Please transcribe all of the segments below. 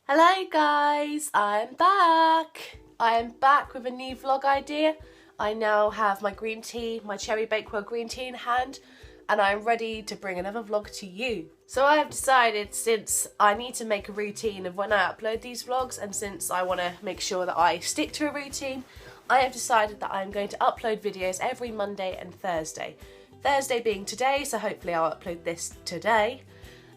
Hello guys, I'm back. I am back with a new vlog idea. I now have my green tea, my cherry bakewell green tea in hand, and I'm ready to bring another vlog to you. So I have decided, since I need to make a routine of when I upload these vlogs, and since I want to make sure that I stick to a routine, I have decided that I'm going to upload videos every Monday and Thursday. Thursday being today, so hopefully I'll upload this today.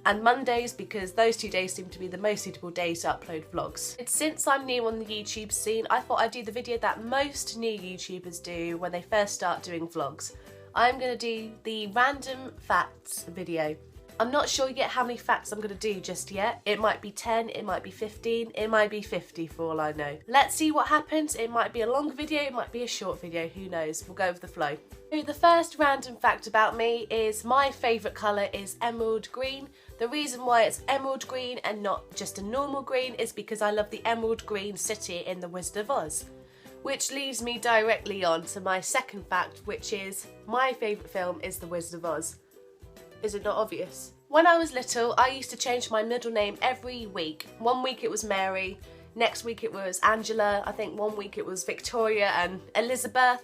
And Mondays, because those 2 days seem to be the most suitable days to upload vlogs. Since I'm new on the YouTube scene, I thought I'd do the video that most new YouTubers do when they first start doing vlogs. I'm going to do the random facts video. I'm not sure yet how many facts I'm going to do just yet. It might be 10, it might be 15, it might be 50 for all I know. Let's see what happens. It might be a long video, it might be a short video, who knows. We'll go with the flow. So the first random fact about me is my favourite colour is emerald green. The reason why it's emerald green and not just a normal green is because I love the emerald green city in The Wizard of Oz. Which leads me directly on to my second fact, which is my favourite film is The Wizard of Oz. Is it not obvious? When I was little, I used to change my middle name every week. One week it was Mary, next week it was Angela, I think one week it was Victoria and Elizabeth.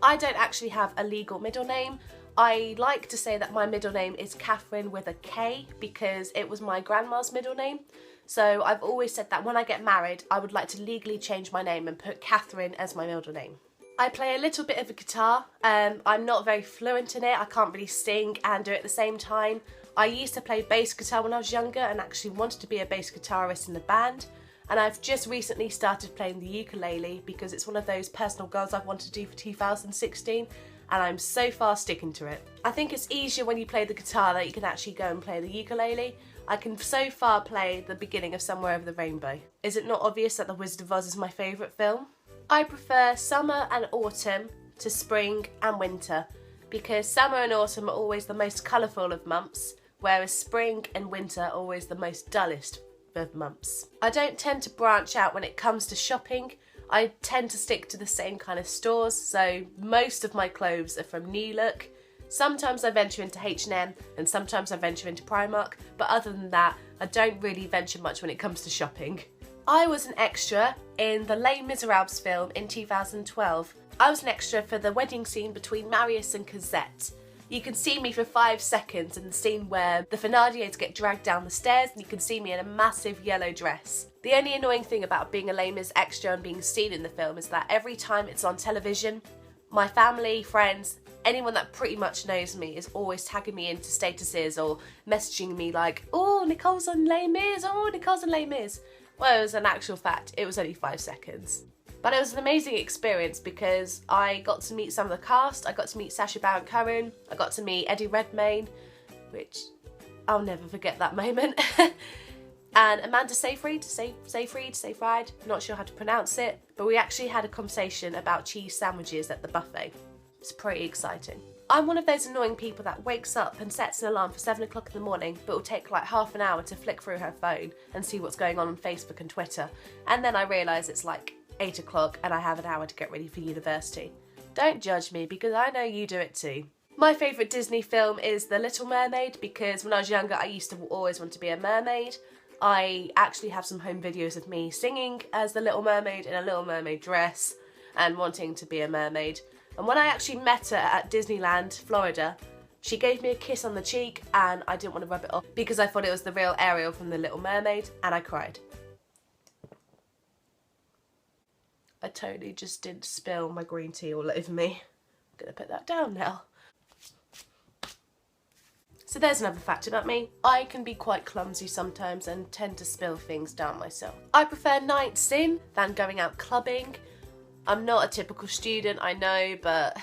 I don't actually have a legal middle name. I like to say that my middle name is Catherine with a K because it was my grandma's middle name. So I've always said that when I get married, I would like to legally change my name and put Catherine as my middle name. I play a little bit of a guitar. I'm not very fluent in it. I can't really sing and do it at the same time. I used to play bass guitar when I was younger and actually wanted to be a bass guitarist in the band. And I've just recently started playing the ukulele because it's one of those personal goals I've wanted to do for 2016. And I'm so far sticking to it. I think it's easier when you play the guitar that you can actually go and play the ukulele. I can so far play the beginning of Somewhere Over the Rainbow. Is it not obvious that The Wizard of Oz is my favourite film? I prefer summer and autumn to spring and winter because summer and autumn are always the most colourful of months, whereas spring and winter are always the most dullest of months. I don't tend to branch out when it comes to shopping. I tend to stick to the same kind of stores, so most of my clothes are from New Look. Sometimes I venture into H&M and sometimes I venture into Primark, but other than that, I don't really venture much when it comes to shopping. I was an extra in the Les Miserables film in 2012. I was an extra for the wedding scene between Marius and Cosette. You can see me for 5 seconds in the scene where the Thénardiers get dragged down the stairs, and you can see me in a massive yellow dress. The only annoying thing about being a Les Mis extra and being seen in the film is that every time it's on television, my family, friends, anyone that pretty much knows me is always tagging me into statuses or messaging me like, "Oh, Nicole's on Les Mis, oh, Nicole's on Les Mis." Well, it was an actual fact, it was only 5 seconds. But it was an amazing experience because I got to meet some of the cast. I got to meet Sacha Baron Cohen. I got to meet Eddie Redmayne, which I'll never forget that moment. And Amanda Seyfried, not sure how to pronounce it, but we actually had a conversation about cheese sandwiches at the buffet. It's pretty exciting. I'm one of those annoying people that wakes up and sets an alarm for 7 o'clock in the morning, but will take like half an hour to flick through her phone and see what's going on Facebook and Twitter. And then I realise it's like 8 o'clock and I have an hour to get ready for university. Don't judge me because I know you do it too. My favourite Disney film is The Little Mermaid because when I was younger I used to always want to be a mermaid. I actually have some home videos of me singing as the Little Mermaid in a Little Mermaid dress and wanting to be a mermaid. And when I actually met her at Disneyland, Florida, she gave me a kiss on the cheek and I didn't want to rub it off because I thought it was the real Ariel from The Little Mermaid and I cried. I totally just did spill my green tea all over me. I'm gonna put that down now. So there's another fact about me. I can be quite clumsy sometimes and tend to spill things down myself. I prefer nights in than going out clubbing. I'm not a typical student, I know, but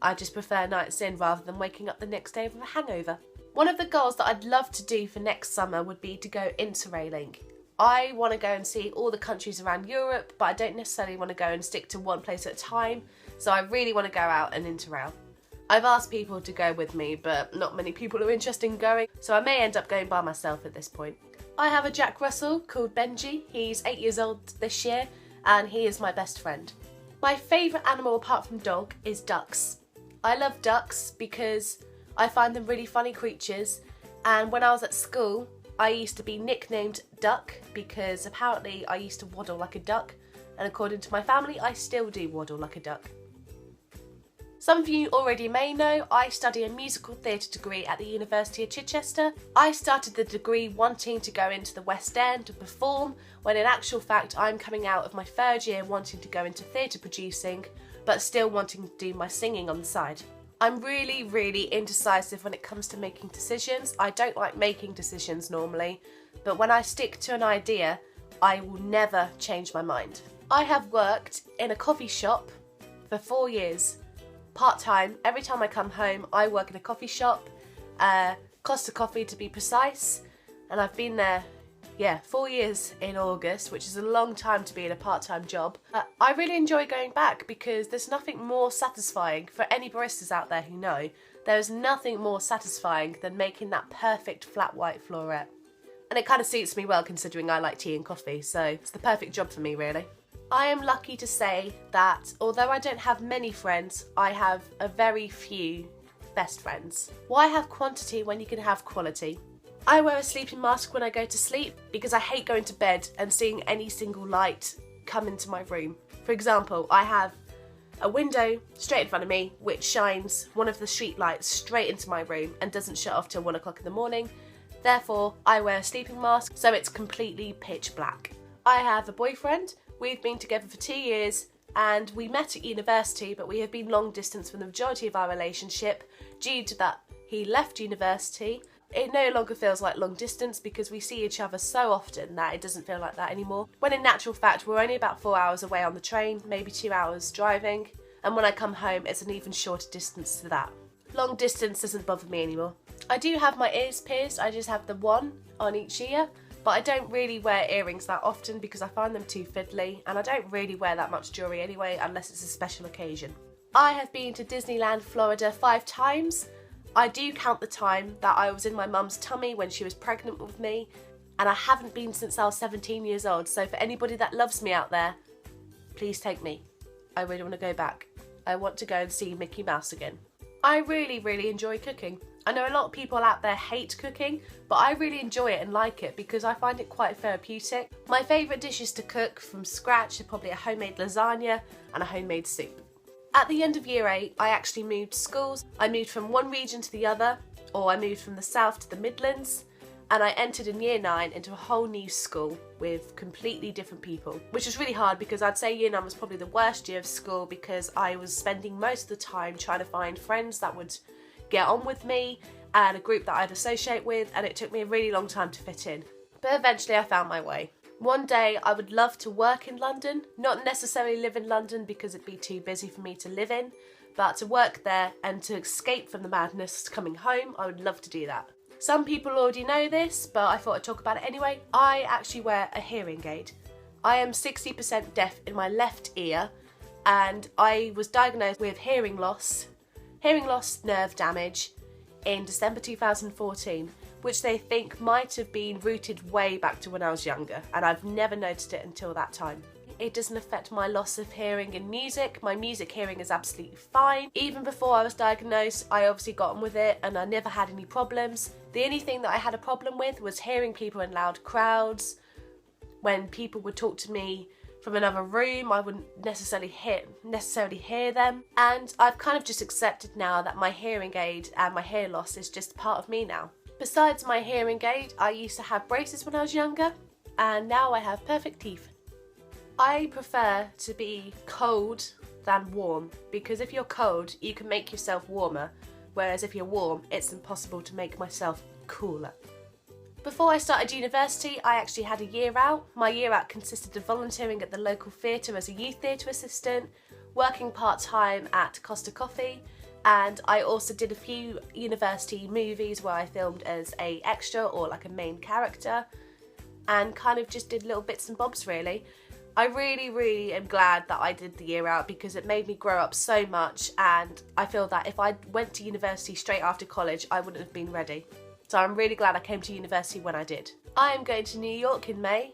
I just prefer nights in rather than waking up the next day with a hangover. One of the goals that I'd love to do for next summer would be to go interrailing. I want to go and see all the countries around Europe, but I don't necessarily want to go and stick to one place at a time, so I really want to go out and interrail. I've asked people to go with me, but not many people are interested in going, so I may end up going by myself at this point. I have a Jack Russell called Benji. He's 8 years old this year, and he is my best friend. My favourite animal apart from dog is ducks. I love ducks because I find them really funny creatures, and when I was at school, I used to be nicknamed Duck because apparently I used to waddle like a duck, and according to my family, I still do waddle like a duck. Some of you already may know, I study a musical theatre degree at the University of Chichester. I started the degree wanting to go into the West End to perform, when in actual fact I'm coming out of my third year wanting to go into theatre producing, but still wanting to do my singing on the side. I'm really indecisive when it comes to making decisions. I don't like making decisions normally, but when I stick to an idea, I will never change my mind. I have worked in a coffee shop for 4 years. Part-time. Every time I come home, I work in a coffee shop, Costa Coffee to be precise, and I've been there, 4 years in August, which is a long time to be in a part-time job. I really enjoy going back because there's nothing more satisfying, for any baristas out there who know, there's nothing more satisfying than making that perfect flat white floret. And it kind of suits me well considering I like tea and coffee, so it's the perfect job for me really. I am lucky to say that although I don't have many friends, I have a very few best friends. Why have quantity when you can have quality? I wear a sleeping mask when I go to sleep because I hate going to bed and seeing any single light come into my room. For example, I have a window straight in front of me which shines one of the street lights straight into my room and doesn't shut off till 1 o'clock in the morning. Therefore, I wear a sleeping mask so it's completely pitch black. I have a boyfriend. We've been together for 2 years and we met at university, but we have been long distance for the majority of our relationship due to that he left university. It no longer feels like long distance because we see each other so often that it doesn't feel like that anymore. When in natural fact, we're only about 4 hours away on the train, maybe 2 hours driving. And when I come home, it's an even shorter distance to that. Long distance doesn't bother me anymore. I do have my ears pierced, I just have the one on each ear. But I don't really wear earrings that often because I find them too fiddly, and I don't really wear that much jewellery anyway unless it's a special occasion. I have been to Disneyland, Florida 5 times. I do count the time that I was in my mum's tummy when she was pregnant with me, and I haven't been since I was 17 years old, so for anybody that loves me out there, please take me. I really want to go back. I want to go and see Mickey Mouse again. I really enjoy cooking. I know a lot of people out there hate cooking, but I really enjoy it and like it because I find it quite therapeutic. My favourite dishes to cook from scratch are probably a homemade lasagna and a homemade soup. At the end of year 8, I actually moved schools. I moved from one region to the other, or I moved from the south to the Midlands, and I entered in year 9 into a whole new school with completely different people, which was really hard because I'd say year 9 was probably the worst year of school because I was spending most of the time trying to find friends that would get on with me and a group that I'd associate with, and it took me a really long time to fit in. But eventually I found my way. One day I would love to work in London, not necessarily live in London because it'd be too busy for me to live in, but to work there and to escape from the madness coming home, I would love to do that. Some people already know this, but I thought I'd talk about it anyway. I actually wear a hearing aid. I am 60% deaf in my left ear, and I was diagnosed with hearing loss nerve damage in December 2014, which they think might have been rooted way back to when I was younger, and I've never noticed it until that time. It doesn't affect my loss of hearing in music. My music hearing is absolutely fine. Even before I was diagnosed, I obviously got on with it and I never had any problems. The only thing that I had a problem with was hearing people in loud crowds. When people would talk to me from another room, I wouldn't necessarily hear them. And I've kind of just accepted now that my hearing aid and my hair loss is just part of me now. Besides my hearing aid, I used to have braces when I was younger, and now I have perfect teeth. I prefer to be cold than warm, because if you're cold, you can make yourself warmer, whereas if you're warm, it's impossible to make myself cooler. Before I started university, I actually had a year out. My year out consisted of volunteering at the local theatre as a youth theatre assistant, working part-time at Costa Coffee, and I also did a few university movies where I filmed as an extra or like a main character, and kind of just did little bits and bobs really. I really am glad that I did the year out because it made me grow up so much, and I feel that if I went to university straight after college, I wouldn't have been ready. So I'm really glad I came to university when I did. I am going to New York in May,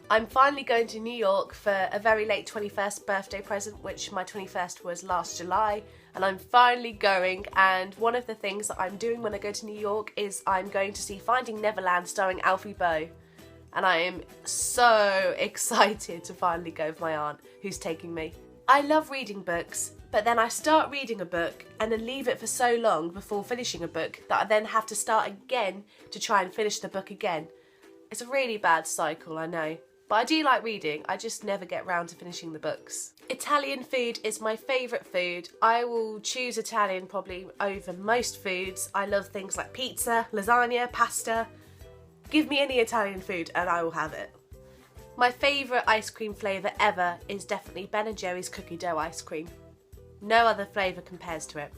I'm finally going to New York for a very late 21st birthday present, which my 21st was last July, and I'm finally going. And one of the things that I'm doing when I go to New York is I'm going to see Finding Neverland starring Alfie Boe. And I am so excited to finally go with my aunt who's taking me. I love reading books, but then I start reading a book and then leave it for so long before finishing a book that I then have to start again to try and finish the book again. It's a really bad cycle, I know. But I do like reading, I just never get round to finishing the books. Italian food is my favourite food. I will choose Italian probably over most foods. I love things like pizza, lasagna, pasta. Give me any Italian food and I will have it. My favourite ice cream flavour ever is definitely Ben & Jerry's cookie dough ice cream. No other flavour compares to it.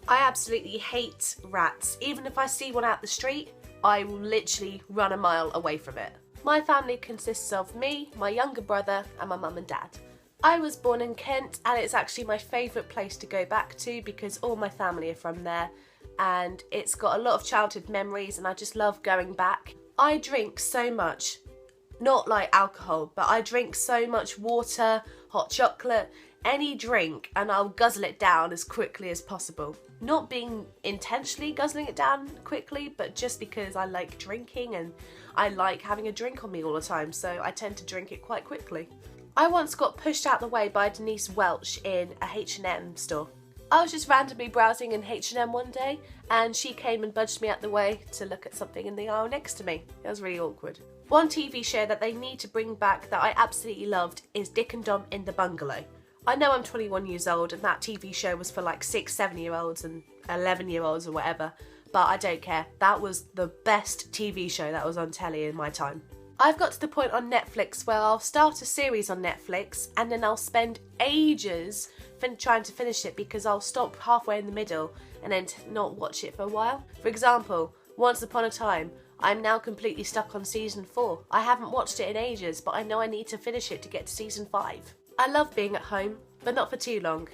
I absolutely hate rats. Even if I see one out the street, I will literally run a mile away from it. My family consists of me, my younger brother and my mum and dad. I was born in Kent and it's actually my favourite place to go back to because all my family are from there and it's got a lot of childhood memories and I just love going back. I drink so much, not like alcohol, but I drink so much water, hot chocolate, any drink, and I'll guzzle it down as quickly as possible. Not being intentionally guzzling it down quickly, but just because I like drinking and I like having a drink on me all the time, so I tend to drink it quite quickly. I once got pushed out the way by Denise Welch in a H&M store. I was just randomly browsing in H&M one day and she came and budged me out the way to look at something in the aisle next to me. It was really awkward. One TV show that they need to bring back that I absolutely loved is Dick and Dom in the Bungalow. I know I'm 21 years old and that TV show was for like 6, 7-year-olds and 11-year-olds or whatever, but I don't care. That was the best TV show that was on telly in my time. I've got to the point on Netflix where I'll start a series on Netflix and then I'll spend ages trying to finish it because I'll stop halfway in the middle and then not watch it for a while. For example, Once Upon a Time, I'm now completely stuck on season 4. I haven't watched it in ages, but I know I need to finish it to get to season 5. I love being at home, but not for too long.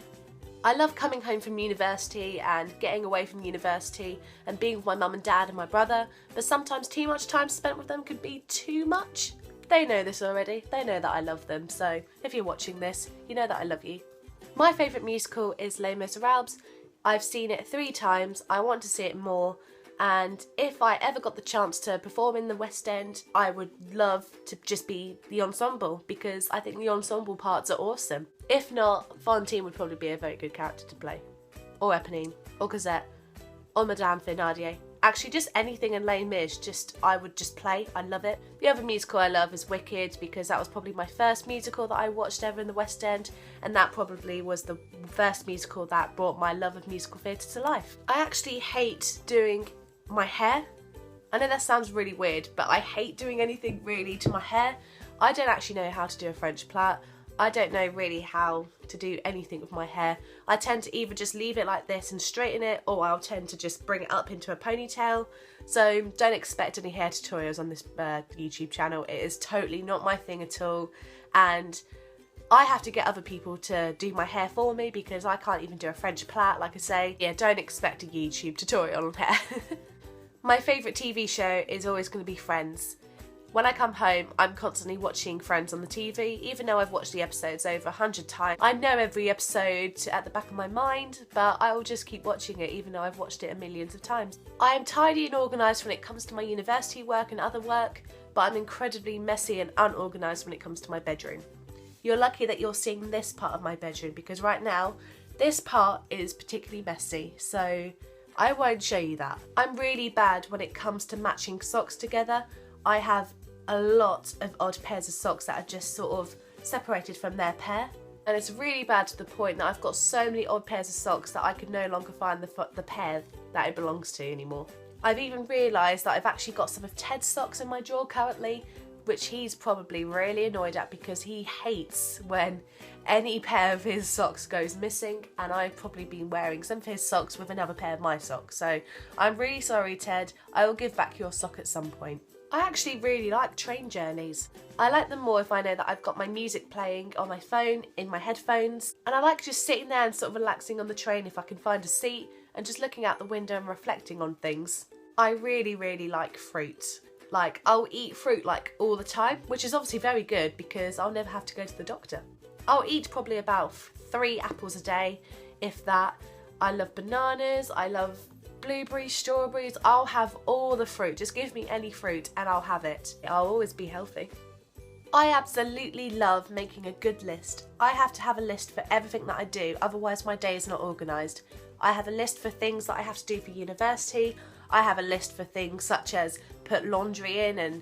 I love coming home from university and getting away from university and being with my mum and dad and my brother, but sometimes too much time spent with them could be too much. They know this already. They know that I love them, so if you're watching this, you know that I love you. My favourite musical is Les Miserables. I've seen it 3 times. I want to see it more. And if I ever got the chance to perform in the West End, I would love to just be the ensemble because I think the ensemble parts are awesome. If not, Fontaine would probably be a very good character to play. Or Eponine, or Cosette, or Madame Thénardier. Actually, just anything in Les Mis, I would just play. I love it. The other musical I love is Wicked because that was probably my first musical that I watched ever in the West End, and that probably was the first musical that brought my love of musical theatre to life. I actually hate doing my hair. I know that sounds really weird, but I hate doing anything really to my hair. I don't actually know how to do a French plait. I don't know really how to do anything with my hair. I tend to either just leave it like this and straighten it, or I'll tend to just bring it up into a ponytail. So don't expect any hair tutorials on this YouTube channel. It is totally not my thing at all. And I have to get other people to do my hair for me because I can't even do a French plait, like I say. Yeah, don't expect a YouTube tutorial on hair. My favourite TV show is always going to be Friends. When I come home, I'm constantly watching Friends on the TV, even though I've watched the episodes over 100 times. I know every episode at the back of my mind, but I will just keep watching it even though I've watched it millions of times. I am tidy and organised when it comes to my university work and other work, but I'm incredibly messy and unorganised when it comes to my bedroom. You're lucky that you're seeing this part of my bedroom because right now, this part is particularly messy, so I won't show you that. I'm really bad when it comes to matching socks together. I have a lot of odd pairs of socks that are just sort of separated from their pair. And it's really bad to the point that I've got so many odd pairs of socks that I could no longer find the pair that it belongs to anymore. I've even realised that I've actually got some of Ted's socks in my drawer currently, which he's probably really annoyed at because he hates when any pair of his socks goes missing, and I've probably been wearing some of his socks with another pair of my socks. So I'm really sorry, Ted. I will give back your sock at some point. I actually really like train journeys. I like them more if I know that I've got my music playing on my phone, in my headphones, and I like just sitting there and sort of relaxing on the train if I can find a seat and just looking out the window and reflecting on things. I really, really like fruit. Like, I'll eat fruit like all the time, which is obviously very good because I'll never have to go to the doctor. I'll eat probably about 3 apples a day, if that. I love bananas, I love blueberries, strawberries. I'll have all the fruit. Just give me any fruit and I'll have it. I'll always be healthy. I absolutely love making a good list. I have to have a list for everything that I do, otherwise my day is not organised. I have a list for things that I have to do for university. I have a list for things such as put laundry in and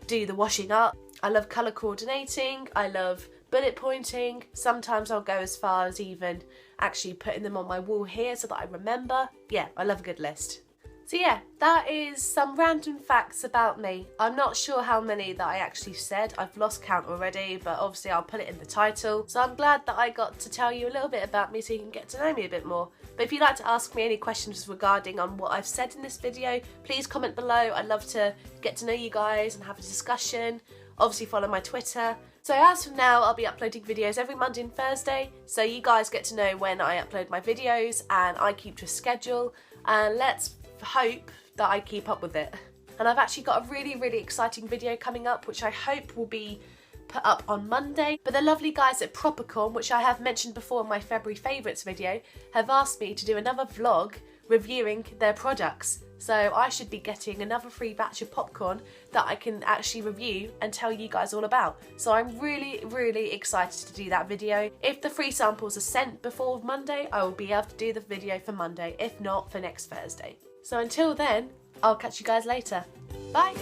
do the washing up. I love colour coordinating. I love bullet pointing. Sometimes I'll go as far as even actually putting them on my wall here so that I remember. Yeah, I love a good list. So yeah, that is some random facts about me. I'm not sure how many that I actually said. I've lost count already, but obviously I'll put it in the title. So I'm glad that I got to tell you a little bit about me so you can get to know me a bit more. But if you'd like to ask me any questions regarding on what I've said in this video, please comment below. I'd love to get to know you guys and have a discussion. Obviously follow my Twitter. So as from now, I'll be uploading videos every Monday and Thursday, so you guys get to know when I upload my videos and I keep to a schedule, and let's hope that I keep up with it. And I've actually got a really exciting video coming up, which I hope will be put up on Monday. But the lovely guys at Propercorn, which I have mentioned before in my February favourites video, have asked me to do another vlog reviewing their products. So I should be getting another free batch of popcorn that I can actually review and tell you guys all about. So I'm really excited to do that video. If the free samples are sent before Monday, I will be able to do the video for Monday, if not for next Thursday. So until then, I'll catch you guys later. Bye!